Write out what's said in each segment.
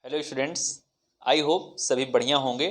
Hello students, I hope सभी बढ़िया होंगे।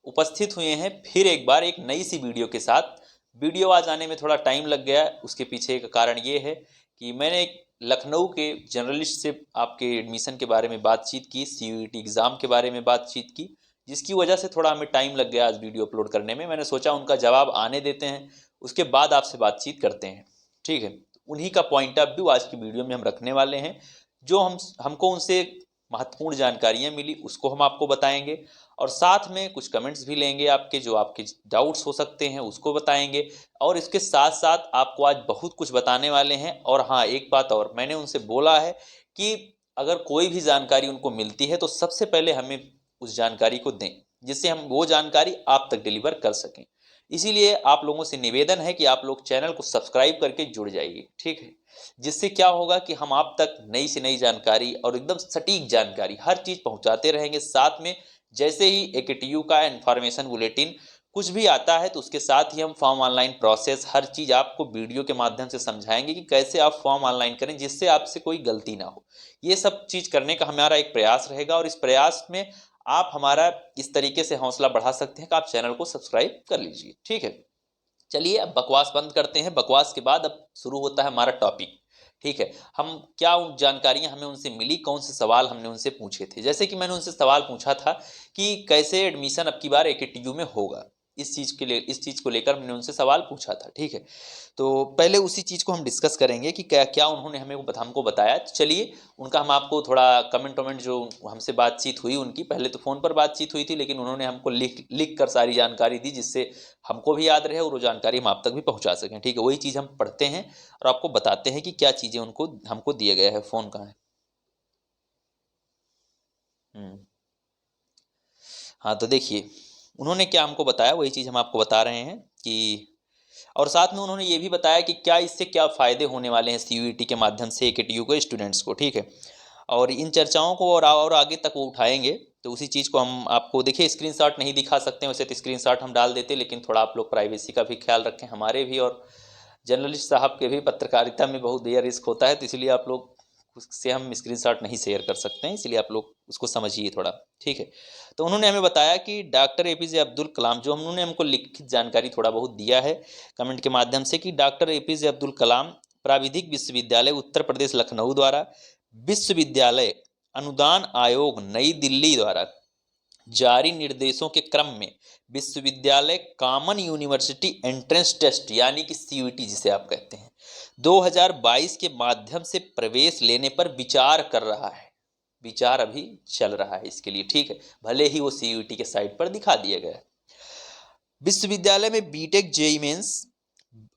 उपस्थित हुए हैं फिर एक बार एक नई सी वीडियो के साथ। वीडियो आज आने में थोड़ा टाइम लग गया। उसके पीछे का कारण ये है कि मैंने एक लखनऊ के जर्नलिस्ट से आपके एडमिशन के बारे में बातचीत की, सीयूईटी एग्ज़ाम के बारे में बातचीत की, जिसकी वजह से थोड़ा हमें टाइम लग गया आज वीडियो अपलोड करने में। मैंने सोचा उनका जवाब आने देते हैं, उसके बाद आपसे बातचीत करते हैं। ठीक है, उन्हीं का पॉइंट ऑफ व्यू आज की वीडियो में हम रखने वाले हैं। जो हमको उनसे महत्वपूर्ण जानकारियां मिली उसको हम आपको बताएंगे, और साथ में कुछ कमेंट्स भी लेंगे आपके, जो आपके डाउट्स हो सकते हैं उसको बताएंगे। और इसके साथ साथ आपको आज बहुत कुछ बताने वाले हैं। और हाँ, एक बात और, मैंने उनसे बोला है कि अगर कोई भी जानकारी उनको मिलती है तो सबसे पहले हमें उस जानकारी को दें, जिससे हम वो जानकारी आप तक डिलीवर कर सकें। इसीलिए आप लोगों से निवेदन है कि आप लोग चैनल को सब्सक्राइब करके जुड़ जाइए, ठीक है। जिससे क्या होगा कि हम आप तक नई से नई जानकारी और एकदम सटीक जानकारी हर चीज पहुंचाते रहेंगे। साथ में जैसे ही एकेटीयू का इंफॉर्मेशन बुलेटिन कुछ भी आता है तो उसके साथ ही हम फॉर्म ऑनलाइन प्रोसेस हर चीज आपको वीडियो के माध्यम से समझाएंगे कि कैसे आप फॉर्म ऑनलाइन करें जिससे आपसे कोई गलती ना हो। ये सब चीज करने का हमारा एक प्रयास रहेगा, और इस प्रयास में आप हमारा इस तरीके से हौसला बढ़ा सकते हैं कि आप चैनल को सब्सक्राइब कर लीजिए, ठीक है। चलिए अब बकवास बंद करते हैं। बकवास के बाद अब शुरू होता है हमारा टॉपिक, ठीक है। हम क्या उन जानकारियां हमें उनसे मिली, कौन से सवाल हमने उनसे पूछे थे। जैसे कि मैंने उनसे सवाल पूछा था कि कैसे एडमिशन अब की बार एकेटीयू में होगा। इस चीज को लेकर हमने उनसे सवाल पूछा था, ठीक है। तो पहले उसी चीज को हम डिस्कस करेंगे कि क्या क्या उन्होंने हमको बताया। चलिए उनका हम आपको थोड़ा कमेंट वमेंट, जो हमसे बातचीत हुई उनकी, पहले तो फ़ोन पर बातचीत हुई थी, लेकिन उन्होंने हमको लिख लिख कर सारी जानकारी दी, जिससे हमको भी याद रहे और वो जानकारी हम आप तक भी पहुंचा सकें, ठीक है। वही चीज़ हम पढ़ते हैं और आपको बताते हैं कि क्या चीज़ें उनको हमको दिए गए हैं। फ़ोन कहाँ है? हाँ, तो देखिए उन्होंने क्या हमको बताया, वही चीज़ हम आपको बता रहे हैं कि, और साथ में उन्होंने ये भी बताया कि क्या इससे क्या फ़ायदे होने वाले हैं सीयूईटी के माध्यम से एकेटीयू को स्टूडेंट्स को, ठीक है। और इन चर्चाओं को और आगे तक वो उठाएंगे। तो उसी चीज़ को हम आपको, देखिए स्क्रीनशॉट नहीं दिखा सकते हैं, वैसे तो स्क्रीनशॉट हम डाल देते, लेकिन थोड़ा आप लोग प्राइवेसी का भी ख्याल रखें, हमारे भी और जर्नलिस्ट साहब के भी। पत्रकारिता में बहुत देर रिस्क होता है, तो इसलिए आप लोग उससे हम स्क्रीनशॉट नहीं शेयर कर सकते हैं, इसलिए आप लोग उसको समझिए थोड़ा, ठीक है। तो उन्होंने हमें बताया कि डॉक्टर एपीजे अब्दुल कलाम, जो उन्होंने हमको लिखित जानकारी थोड़ा बहुत दिया है कमेंट के माध्यम से, कि डॉक्टर एपीजे अब्दुल कलाम प्राविधिक विश्वविद्यालय उत्तर प्रदेश लखनऊ द्वारा विश्वविद्यालय अनुदान आयोग नई दिल्ली द्वारा जारी निर्देशों के क्रम में विश्वविद्यालय कॉमन यूनिवर्सिटी एंट्रेंस टेस्ट यानी कि सीयूईटी जिसे आप कहते हैं 2022 के माध्यम से प्रवेश लेने पर विचार कर रहा है। विचार अभी चल रहा है इसके लिए, ठीक है, भले ही वो सीयूईटी के साइट पर दिखा दिया गया है। विश्वविद्यालय में बीटेक जेई मेंस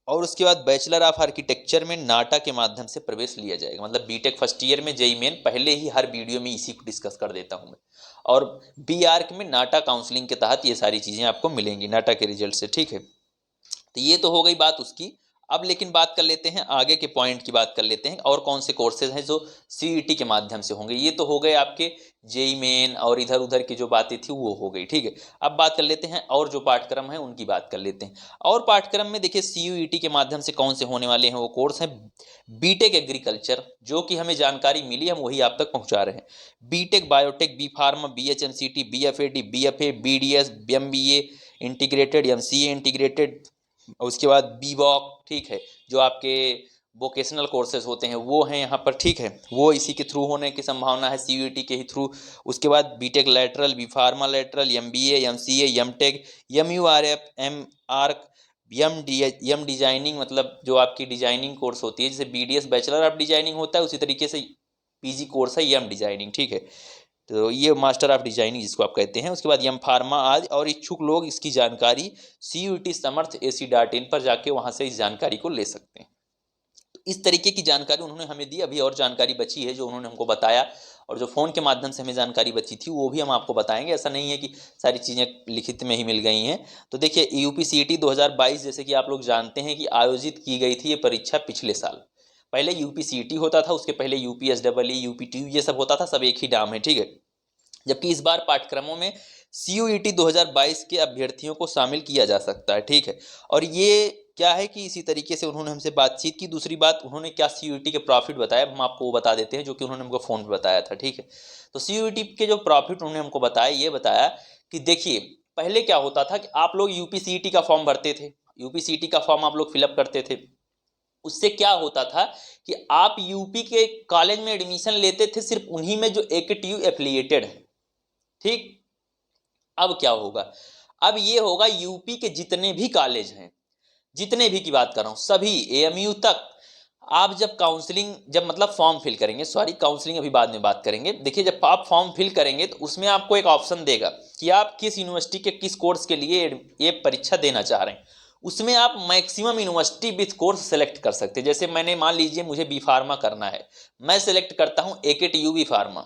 और उसके बाद बैचलर ऑफ आर्किटेक्चर में नाटा के माध्यम से प्रवेश लिया जाएगा। मतलब बीटेक फर्स्ट ईयर में जेई मेन, पहले ही हर वीडियो में इसी को डिस्कस कर देता हूं मैं। और बी आर्क में नाटा काउंसलिंग के तहत ये सारी चीज़ें आपको मिलेंगी नाटा के रिजल्ट से, ठीक है। तो ये तो हो गई बात उसकी। अब लेकिन बात कर लेते हैं आगे के पॉइंट की, बात कर लेते हैं और कौन से कोर्सेज हैं जो सीईटी के माध्यम से होंगे। ये तो हो गए आपके जेई मेन और इधर उधर की जो बातें थी वो हो गई, ठीक है। अब बात कर लेते हैं और जो पाठ्यक्रम है उनकी बात कर लेते हैं। और पाठ्यक्रम में देखिए सीयूईटी के माध्यम से कौन से होने वाले हैं, वो कोर्स हैं बीटेक एग्रीकल्चर, जो कि हमें जानकारी मिली, हम वही आप तक पहुंचा रहे हैं। B Tech biotech, B pharma, BHMCT, BFAD, BFA, BDS, MBA integrated, MCA integrated, और उसके बाद बीवॉक, ठीक है, जो आपके वोकेशनल कोर्सेज होते हैं वो हैं यहाँ पर, ठीक है। वो इसी के थ्रू होने की संभावना है, सीयूईटी के ही थ्रू। उसके बाद B Tech lateral, B pharma lateral, MBA, MCA, M Tech, MURF, M arch, M designing, मतलब जो आपकी डिजाइनिंग कोर्स होती है, जैसे बीडीएस बैचलर ऑफ डिजाइनिंग होता है, उसी तरीके से पीजी कोर्स है एम डिजाइनिंग, ठीक है। तो ये मास्टर ऑफ डिजाइनिंग जिसको आप कहते हैं। उसके बाद एम फार्मा आज, और इच्छुक लोग इसकी जानकारी सीयूईटी समर्थ ac.in पर जाके वहां से इस जानकारी को ले सकते हैं। तो इस तरीके की जानकारी उन्होंने हमें दी। अभी और जानकारी बची है जो उन्होंने हमको बताया, और जो फ़ोन के माध्यम से हमें जानकारी बची थी वो भी हम आपको बताएंगे। ऐसा नहीं है कि सारी चीज़ें लिखित में ही मिल गई हैं। तो देखिए यूपीसीईटी 2022 जैसे कि आप लोग जानते हैं कि आयोजित की गई थी ये परीक्षा पिछले साल। पहले यूपीसीईटी होता था, उसके पहले यूपीएसडब्ल्यू, यूपीटीयू, ये सब होता था, सब एक ही नाम है, ठीक है। जबकि इस बार पाठ्यक्रमों में सीयूईटी 2022 के अभ्यर्थियों को शामिल किया जा सकता है, ठीक है। और ये क्या है कि इसी तरीके से उन्होंने हमसे बातचीत की। दूसरी बात, उन्होंने क्या सीयूईटी के प्रॉफिट बताया, हम आपको वो बता देते हैं जो कि उन्होंने हमको फ़ोन पे बताया था, ठीक है। तो सीयूईटी के जो प्रॉफिट उन्होंने हमको बताया, ये बताया कि देखिए पहले क्या होता था कि आप लोग यूपीसीईटी का फॉर्म भरते थे, यूपीसीईटी का फॉर्म आप लोग फिलअप करते थे। उससे क्या होता था कि आप यूपी के कॉलेज में एडमिशन लेते थे सिर्फ उन्हीं में जो एकेटीयू एफिलिएटेड है, ठीक। अब क्या होगा, अब ये होगा यूपी के जितने भी कॉलेज हैं, जितने भी की बात कर रहा हूं, सभी एएमयू तक आप जब काउंसलिंग, जब मतलब फॉर्म फिल करेंगे, सॉरी काउंसलिंग अभी बाद में बात करेंगे। देखिए जब आप फॉर्म फिल करेंगे तो उसमें आपको एक ऑप्शन देगा कि आप किस यूनिवर्सिटी के किस कोर्स के लिए ये परीक्षा देना चाह रहे हैं। उसमें आप maximum university with course select कर सकते हैं। जैसे मैंने मान लीजिए मुझे बी फार्मा करना है, मैं सेलेक्ट करता हूं एकेटीयू बी फार्मा,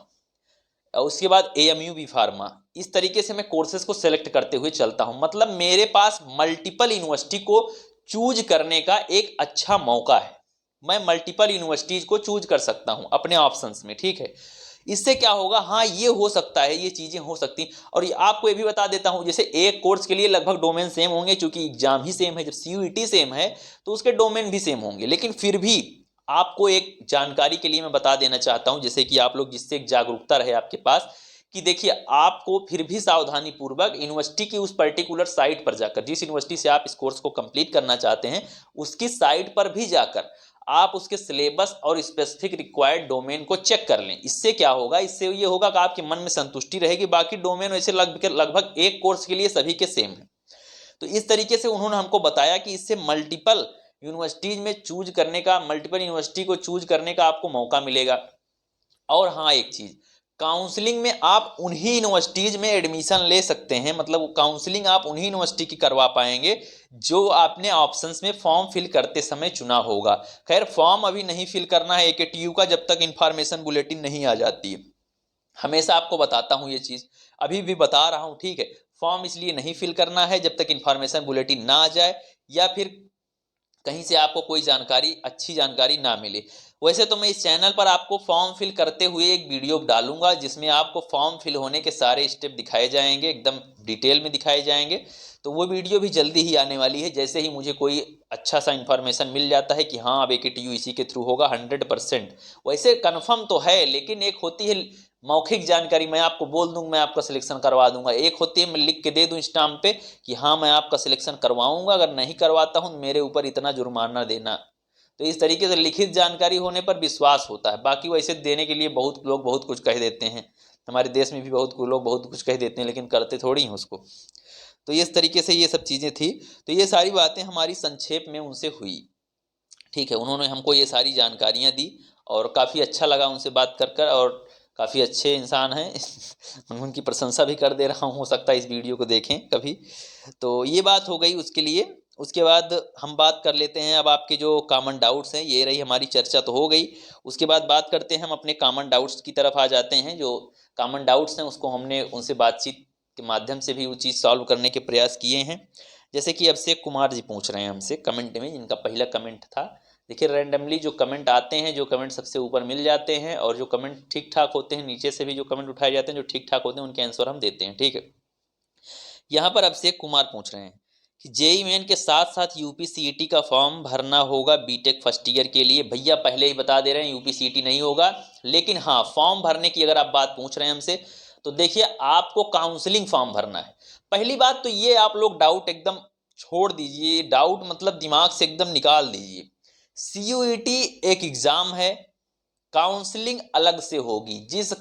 उसके बाद एएमयू बी फार्मा। इस तरीके से मैं कोर्सेज को सेलेक्ट करते हुए चलता हूं। मतलब मेरे पास मल्टीपल यूनिवर्सिटी को चूज करने का एक अच्छा मौका है। मैं मल्टीपल यूनिवर्सिटीज को चूज कर सकता हूं अपने ऑप्शंस में, ठीक है। इससे क्या होगा, हाँ ये हो सकता है, ये चीजें हो सकती। और ये आपको ये भी बता देता हूं, जैसे एक कोर्स के लिए लगभग डोमेन सेम होंगे, क्योंकि एग्जाम ही सेम है। जब सीयूईटी सेम है तो उसके डोमेन भी सेम होंगे, लेकिन फिर भी आपको एक जानकारी के लिए मैं बता देना चाहता हूं, जैसे कि आप लोग, जिससे एक जागरूकता रहे आपके पास, कि देखिए आपको फिर भी सावधानी पूर्वक यूनिवर्सिटी की उस पर्टिकुलर साइट पर जाकर, जिस यूनिवर्सिटी से आप इस कोर्स को कंप्लीट करना चाहते हैं उसकी साइट पर भी जाकर आप उसके सिलेबस और स्पेसिफिक रिक्वायर्ड डोमेन को चेक कर लें। इससे क्या होगा, इससे ये होगा कि आपके मन में संतुष्टि रहेगी। बाकी डोमेन वैसे लगभग एक कोर्स के लिए सभी के सेम है। तो इस तरीके से उन्होंने हमको बताया कि इससे मल्टीपल यूनिवर्सिटीज में चूज करने का, मल्टीपल यूनिवर्सिटी को चूज करने का आपको मौका मिलेगा। और हाँ एक चीज, काउंसलिंग में आप उन्हीं यूनिवर्सिटीज में एडमिशन ले सकते हैं। मतलब काउंसलिंग आप उन्हीं यूनिवर्सिटी की करवा पाएंगे जो आपने ऑप्शंस में फॉर्म फिल करते समय चुना होगा। खैर फॉर्म अभी नहीं फिल करना है एकेटीयू का, जब तक इंफॉर्मेशन बुलेटिन नहीं आ जाती है। हमेशा आपको बताता हूं ये चीज, अभी भी बता रहा हूं, ठीक है। फॉर्म इसलिए नहीं फिल करना है जब तक इंफॉर्मेशन बुलेटिन ना आ जाए, या फिर कहीं से आपको कोई जानकारी, अच्छी जानकारी ना मिले। वैसे तो मैं इस चैनल पर आपको फॉर्म फिल करते हुए एक वीडियो डालूंगा, जिसमें आपको फॉर्म फिल होने के सारे स्टेप दिखाए जाएंगे, एकदम डिटेल में दिखाए जाएंगे। तो वो वीडियो भी जल्दी ही आने वाली है। जैसे ही मुझे कोई अच्छा सा इन्फॉर्मेशन मिल जाता है कि हाँ अब एकेटीयू इसी के थ्रू होगा 100%, वैसे कन्फर्म तो है, लेकिन एक होती है मौखिक जानकारी, मैं आपको बोल दूंगा मैं आपका सिलेक्शन करवा दूंगा। एक होती है मैं लिख के दे दूं स्टाम्प पे कि हाँ मैं आपका सिलेक्शन करवाऊंगा, अगर नहीं करवाता हूं मेरे ऊपर इतना जुर्माना देना। तो इस तरीके से लिखित जानकारी होने पर विश्वास होता है। बाकी वैसे देने के लिए बहुत लोग बहुत कुछ कह देते हैं, हमारे देश में भी बहुत लोग बहुत कुछ कह देते हैं, लेकिन करते थोड़ी हैं उसको। तो इस तरीके से ये सब चीज़ें थी। तो ये सारी बातें हमारी संक्षेप में उनसे हुई, ठीक है। उन्होंने हमको ये सारी जानकारियाँ दी और काफ़ी अच्छा लगा उनसे बात कर और काफ़ी अच्छे इंसान हैं मैं उनकी प्रशंसा भी कर दे रहा हूँ, हो सकता है इस वीडियो को देखें कभी। तो ये बात हो गई उसके लिए। उसके बाद हम बात कर लेते हैं अब आपके जो कॉमन डाउट्स हैं। ये रही हमारी चर्चा तो हो गई। उसके बाद बात करते हैं हम अपने कॉमन डाउट्स की तरफ आ जाते हैं। जो कॉमन डाउट्स हैं उसको हमने उनसे बातचीत के माध्यम से भी वो चीज़ सॉल्व करने के प्रयास किए हैं। जैसे कि अभिषेक कुमार जी पूछ रहे हैं हमसे कमेंट में, जिनका पहला कमेंट था। देखिए रैंडमली जो कमेंट आते हैं, जो कमेंट सबसे ऊपर मिल जाते हैं और जो कमेंट ठीक ठाक होते हैं, नीचे से भी जो कमेंट उठाए जाते हैं जो ठीक ठाक होते हैं उनके आंसर हम देते हैं, ठीक है। यहाँ पर अभिषेक कुमार पूछ रहे हैं कि जेईई मेन के साथ साथ यूपीसीईटी का फॉर्म भरना होगा बीटेक फर्स्ट ईयर के लिए। भैया पहले ही बता दे रहे हैं यूपीसीईटी नहीं होगा, लेकिन हाँ फॉर्म भरने की अगर आप बात पूछ रहे हैं हमसे, तो देखिए आपको काउंसलिंग फॉर्म भरना है। पहली बात तो ये आप लोग डाउट एकदम छोड़ दीजिए, डाउट मतलब दिमाग से एकदम निकाल दीजिए। सीयूईटी एक एग्जाम है, काउंसलिंग अलग से होगी। जिस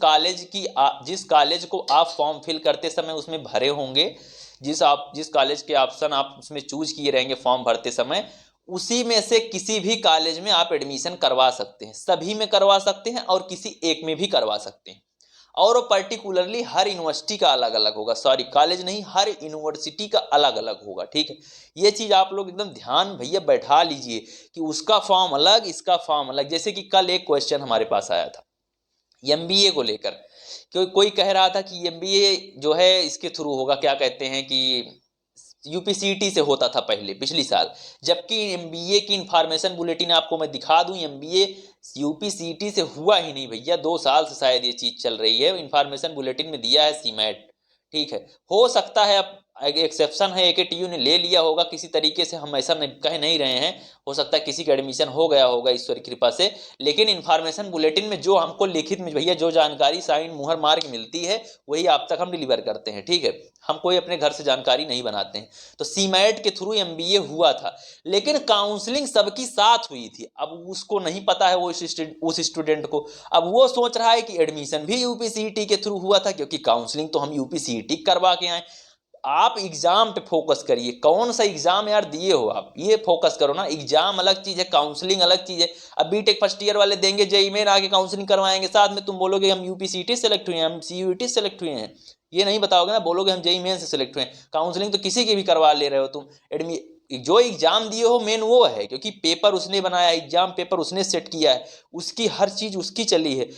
कॉलेज को आप फॉर्म फिल करते समय उसमें भरे होंगे, जिस कॉलेज के ऑप्शन आप उसमें चूज किए रहेंगे फॉर्म भरते समय, उसी में से किसी भी कॉलेज में आप एडमिशन करवा सकते हैं। सभी में करवा सकते हैं और किसी एक में भी करवा सकते हैं। और वो पर्टिकुलरली हर यूनिवर्सिटी का अलग अलग होगा, सॉरी कॉलेज नहीं, हर यूनिवर्सिटी का अलग अलग होगा, ठीक है। ये चीज आप लोग एकदम ध्यान भैया बैठा लीजिए कि उसका फॉर्म अलग, इसका फॉर्म अलग। जैसे कि कल एक क्वेश्चन हमारे पास आया था एमबीए को लेकर, कोई कह रहा था कि एमबीए जो है इसके थ्रू होगा, क्या कहते हैं कि यूपीसीटी से होता था पहले पिछली साल, जबकि एमबीए की इंफॉर्मेशन बुलेटिन आपको मैं दिखा दूं, एमबीए यूपीसीटी से हुआ ही नहीं भैया। 2 साल से शायद ये चीज चल रही है। इंफॉर्मेशन बुलेटिन में दिया है सीमेट, ठीक है। हो सकता है अब एक एक्सेप्शन है, AKTU ने ले लिया होगा किसी तरीके से, हम ऐसा नहीं कह नहीं रहे हैं, हो सकता है किसी का एडमिशन हो गया होगा ईश्वर की कृपा से, लेकिन इन्फॉर्मेशन बुलेटिन में जो हमको लिखित में भैया जो जानकारी साइन मुहर मार के मिलती है वही आप तक हम डिलीवर करते हैं, ठीक है। हम कोई अपने घर से जानकारी नहीं बनाते हैं। तो सीमैट के थ्रू MBA हुआ था, लेकिन काउंसलिंग सबकी साथ हुई थी। अब उसको नहीं पता है, वो उस स्टूडेंट को, अब वो सोच रहा है कि एडमिशन भी UPCET के थ्रू हुआ था, क्योंकि काउंसलिंग तो हम UPCET करवा के आए। आप एग्जाम पे फोकस करिए, कौन सा एग्जाम यार दिए हो आप, ये फोकस करो ना। एग्जाम अलग चीज है, काउंसलिंग अलग चीज है। अब बीटेक फर्स्ट ईयर वाले देंगे जेईई मेन, आगे काउंसलिंग करवाएंगे, साथ में तुम बोलोगे हम UPCET सेलेक्ट हुए हैं, हम CUET सेलेक्ट हुए हैं, ये नहीं बताओगे ना, बोलोगे हम जेईई मेन से सेलेक्ट हुए हैं। काउंसलिंग तो किसी की भी करवा ले रहे हो तुम। जो एग्जाम दिए हो मेन वो है, क्योंकि पेपर उसने बनाया, एग्जाम पेपर उसने सेट किया है, उसकी हर चीज उसकी चली है।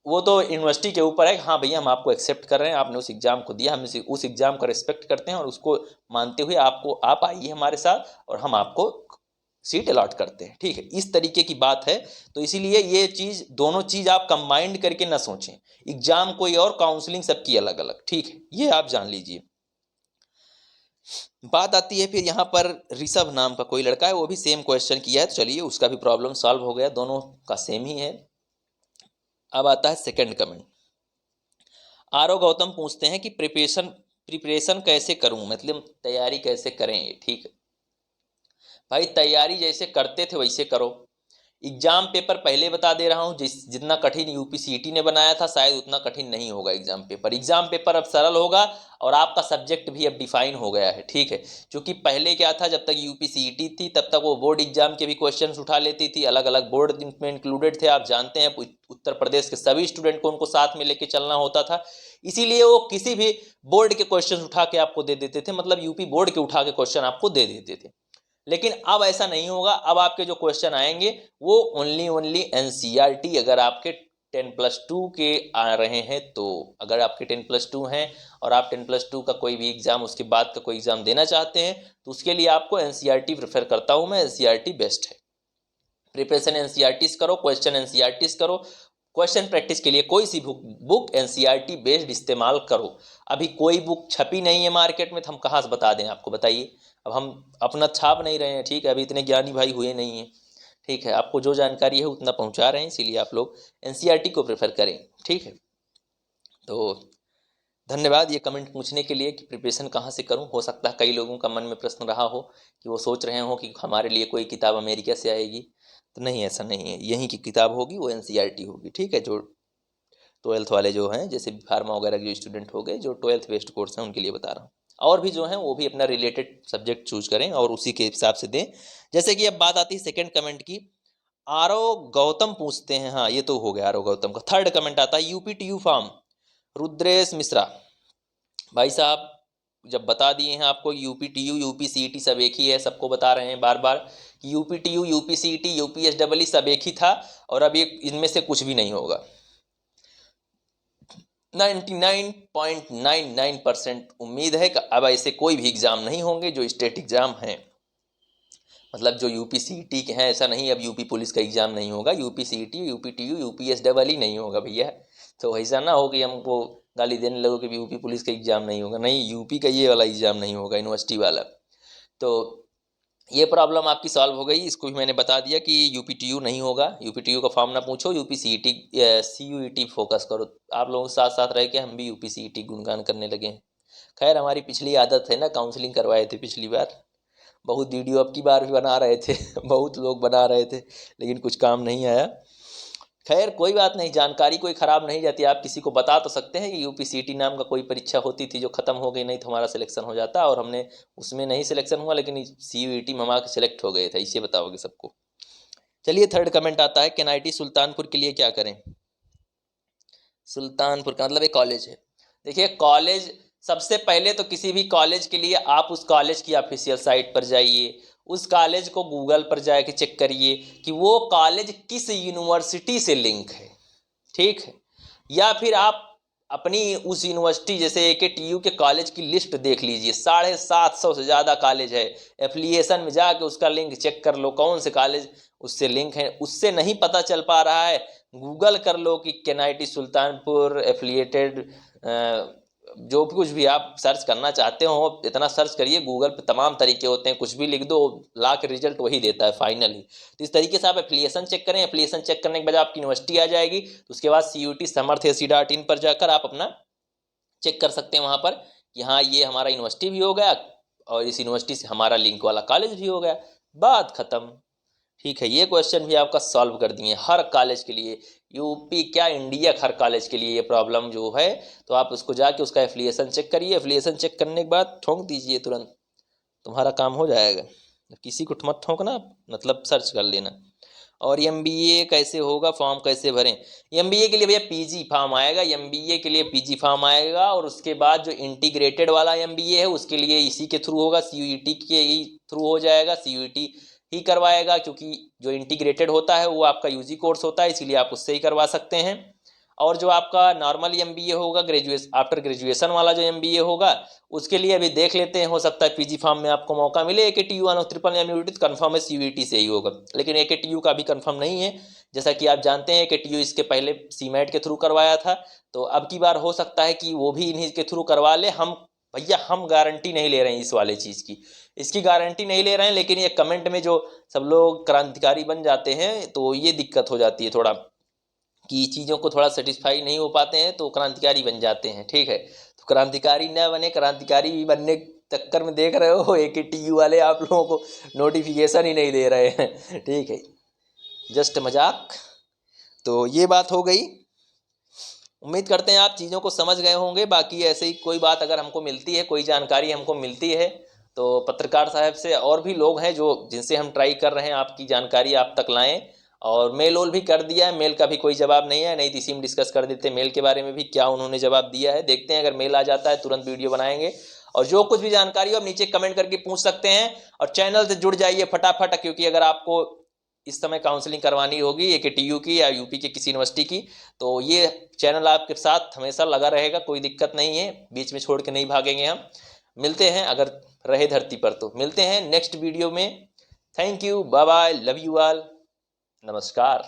वो तो यूनिवर्सिटी के ऊपर है, हाँ भैया हम आपको एक्सेप्ट कर रहे हैं, आपने उस एग्जाम को दिया, हम उस एग्जाम का रिस्पेक्ट करते हैं और उसको मानते हुए आपको आप आइए हमारे साथ और हम आपको सीट अलॉट करते हैं, ठीक है। इस तरीके की बात है। तो इसीलिए ये चीज, दोनों चीज आप कंबाइंड करके ना सोचें, एग्जाम कोई और, काउंसलिंग सबकी अलग अलग, ठीक है, ये आप जान लीजिए। बात आती है फिर यहाँ पर ऋषभ नाम का कोई लड़का है, वो भी सेम क्वेश्चन किया है, तो चलिए उसका भी प्रॉब्लम सॉल्व हो गया, दोनों का सेम ही है। अब आता है सेकंड कमेंट। आरव गौतम पूछते हैं कि प्रिपरेशन कैसे करूं, मतलब तैयारी कैसे करें, ठीक है भाई, तैयारी जैसे करते थे वैसे करो। एग्जाम पेपर पहले बता दे रहा हूं, जितना कठिन UPCET ने बनाया था शायद उतना कठिन नहीं होगा एग्जाम पेपर। एग्जाम पेपर अब सरल होगा और आपका सब्जेक्ट भी अब डिफाइन हो गया है, ठीक है। क्योंकि पहले क्या था, जब तक UPCET थी तब तक वो बोर्ड एग्जाम के भी क्वेश्चन उठा लेती थी, अलग अलग बोर्ड में इंक्लूडेड थे, आप जानते हैं उत्तर प्रदेश के सभी स्टूडेंट को उनको साथ में लेके चलना होता था, इसीलिए वो किसी भी बोर्ड के क्वेश्चन उठा के आपको दे देते थे, मतलब यूपी बोर्ड के उठा के क्वेश्चन आपको दे देते थे। लेकिन अब ऐसा नहीं होगा, अब आपके जो क्वेश्चन आएंगे वो ओनली NCERT, अगर आपके 10+2 के आ रहे हैं तो, अगर आपके 10+2 हैं और आप 10+2 का कोई भी एग्जाम, उसके बाद का कोई एग्जाम देना चाहते हैं, तो उसके लिए आपको NCERT प्रेफर करता हूं मैं, NCERT बेस्ट है। प्रिपरेशन NCERT करो, क्वेश्चन NCERT करो, क्वेश्चन प्रैक्टिस के लिए कोई सी बुक NCERT बेस्ड इस्तेमाल करो। अभी कोई बुक छपी नहीं है मार्केट में, तो हम कहाँ से बता दें आपको, बताइए। अब हम अपना छाप नहीं रहे हैं, ठीक है, अभी इतने ज्ञानी भाई हुए नहीं हैं, ठीक है, आपको जो जानकारी है उतना पहुंचा रहे हैं, इसीलिए आप लोग NCERT को प्रेफर करें, ठीक है। तो धन्यवाद ये कमेंट पूछने के लिए कि प्रिपरेशन कहाँ से करूं। हो सकता है कई लोगों का मन में प्रश्न रहा हो कि वो सोच रहे हो कि हमारे लिए कोई किताब अमेरिका से आएगी, तो नहीं, ऐसा नहीं है, यहीं की किताब होगी, वो NCERT होगी, ठीक है। जो 12th वाले जो हैं, जैसे फार्मा वगैरह जो स्टूडेंट हो गए, जो 12th बेस्ड कोर्स हैं उनके लिए बता रहा हूँ, और भी जो हैं वो भी अपना रिलेटेड सब्जेक्ट चूज करें और उसी के हिसाब से दें। जैसे कि अब बात आती है सेकंड कमेंट की, आरव गौतम पूछते हैं, हाँ ये तो हो गया आरव गौतम का। थर्ड कमेंट आता है UPTU फॉर्म, रुद्रेश मिश्रा भाई साहब, जब बता दिए हैं आपको UPTU UPCET सब एक ही है, सबको बता रहे हैं बार बार कि UPTU UPCET UPSEE सब एक ही था, और अब ये इनमें से कुछ भी नहीं होगा। 99.99% उम्मीद है कि अब ऐसे कोई भी एग्जाम नहीं होंगे जो स्टेट एग्जाम हैं, मतलब जो UPCET के हैं, ऐसा नहीं अब यूपी पुलिस का एग्जाम नहीं होगा, UPCET UPTU UPSEE नहीं होगा भैया। तो ऐसा ना हो कि हमको गाली देने लगो कि यूपी पुलिस का एग्जाम नहीं होगा, नहीं, यूपी का ये वाला एग्जाम नहीं होगा, यूनिवर्सिटी वाला। तो ये प्रॉब्लम आपकी सॉल्व हो गई, इसको भी मैंने बता दिया कि UPTU नहीं होगा, UPTU का फॉर्म ना पूछो, UPCET CUET फोकस करो। आप लोगों के साथ साथ रह के हम भी UPCET गुणगान करने लगे हैं। खैर हमारी पिछली आदत है ना, काउंसलिंग करवाए थे पिछली बार, बहुत वीडियो अब की बार भी बना रहे थे बहुत लोग बना रहे थे, लेकिन कुछ काम नहीं आया। खैर कोई बात नहीं, जानकारी कोई ख़राब नहीं जाती, आप किसी को बता तो सकते हैं कि UPCET नाम का कोई परीक्षा होती थी जो ख़त्म हो गई, नहीं तो हमारा सिलेक्शन हो जाता, और हमने उसमें नहीं सिलेक्शन हुआ, लेकिन CUET में हम आके सिलेक्ट हो गए थे, इसे बताओगे सबको। चलिए थर्ड कमेंट आता है, NIT सुल्तानपुर के लिए क्या करें। सुल्तानपुर का मतलब एक कॉलेज है। देखिए कॉलेज, सबसे पहले तो किसी भी कॉलेज के लिए आप उस कॉलेज की ऑफिशियल साइट पर जाइए, उस कॉलेज को गूगल पर जाके चेक करिए कि वो कॉलेज किस यूनिवर्सिटी से लिंक है, ठीक है। या फिर आप अपनी उस यूनिवर्सिटी, जैसे AKTU के कॉलेज की लिस्ट देख लीजिए, 750 से ज़्यादा कॉलेज है, एफिलिएशन में जाके उसका लिंक चेक कर लो कौन से कॉलेज उससे लिंक है। उससे नहीं पता चल पा रहा है, गूगल कर लो कि NIT सुल्तानपुर एफिलिएटेड जो भी कुछ भी आप सर्च करना चाहते हो इतना सर्च करिए, गूगल पे तमाम तरीके होते हैं, कुछ भी लिख दो लाख रिजल्ट वही देता है फाइनली। तो इस तरीके से आप एफिलिएशन चेक करें, एफिलिएशन चेक करने के बाद आपकी यूनिवर्सिटी आ जाएगी, तो उसके बाद CUET समर्थ ac.in पर जाकर आप अपना चेक कर सकते हैं वहाँ पर कि हाँ ये हमारा यूनिवर्सिटी भी हो गया और इस यूनिवर्सिटी से हमारा लिंक वाला कॉलेज भी हो गया, बात खत्म। ठीक है, ये क्वेश्चन भी आपका सॉल्व कर दिए हर कॉलेज के लिए, यूपी क्या इंडिया हर कॉलेज के लिए ये प्रॉब्लम जो है। तो आप उसको जाके उसका एफिलिएशन चेक करिए, एफिलिएशन चेक करने के बाद ठोंक दीजिए, तुरंत तुम्हारा काम हो जाएगा। किसी को मत ठोंकना, मतलब सर्च कर लेना। और MBA कैसे होगा, फॉर्म कैसे भरें? MBA के लिए भैया PG फॉर्म आएगा, MBA के लिए PG फॉर्म आएगा, और उसके बाद जो इंटीग्रेटेड वाला MBA है उसके लिए इसी के थ्रू होगा, CUET के ही थ्रू हो जाएगा, CUET ही करवाएगा, क्योंकि जो इंटीग्रेटेड होता है वो आपका UG कोर्स होता है, इसीलिए आप उससे ही करवा सकते हैं। और जो आपका नॉर्मल MBA होगा, आफ्टर ग्रेजुएशन वाला जो MBA होगा, उसके लिए अभी देख लेते हैं, हो सकता है PG फॉर्म में आपको मौका मिले। AKTU ट्रिपल MUT कन्फर्म है CUET से ही होगा, लेकिन AKTU का भी कन्फर्म नहीं है। जैसा कि आप जानते हैं AKTU इसके पहले CMAT के थ्रू करवाया था, तो अब की बार हो सकता है कि वो भी इन्हीं के थ्रू करवा ले। हम भैया हम गारंटी नहीं ले रहे हैं इस वाले चीज़ की, इसकी गारंटी नहीं ले रहे हैं, लेकिन ये कमेंट में जो सब लोग क्रांतिकारी बन जाते हैं तो ये दिक्कत हो जाती है थोड़ा, कि चीज़ों को थोड़ा सेटिस्फाई नहीं हो पाते हैं तो क्रांतिकारी बन जाते हैं। ठीक है, तो क्रांतिकारी न बने, क्रांतिकारी बनने चक्कर में देख रहे हो AKTU वाले आप लोगों को नोटिफिकेशन ही नहीं दे रहे हैं। ठीक है, जस्ट मजाक। तो ये बात हो गई, उम्मीद करते हैं आप चीज़ों को समझ गए होंगे। बाकी ऐसे ही कोई बात अगर हमको मिलती है, कोई जानकारी हमको मिलती है, तो पत्रकार साहब से और भी लोग हैं जो जिनसे हम ट्राई कर रहे हैं आपकी जानकारी आप तक लाएं। और मेल भी कर दिया है, मेल का भी कोई जवाब नहीं है, नहीं तो इसी में डिस्कस कर देते मेल के बारे में भी, क्या उन्होंने जवाब दिया है। देखते हैं, अगर मेल आ जाता है तुरंत वीडियो बनाएंगे। और जो कुछ भी जानकारी हो आप नीचे कमेंट करके पूछ सकते हैं, और चैनल से जुड़ जाइए फटाफट, क्योंकि अगर आपको इस समय काउंसलिंग करवानी होगी AKTU की या यूपी के किसी यूनिवर्सिटी की, तो ये चैनल आपके साथ हमेशा लगा रहेगा, कोई दिक्कत नहीं है, बीच में छोड़ के नहीं भागेंगे हम। मिलते हैं अगर रहे धरती पर, तो मिलते हैं नेक्स्ट वीडियो में। Thank you, bye bye, love you all, नमस्कार।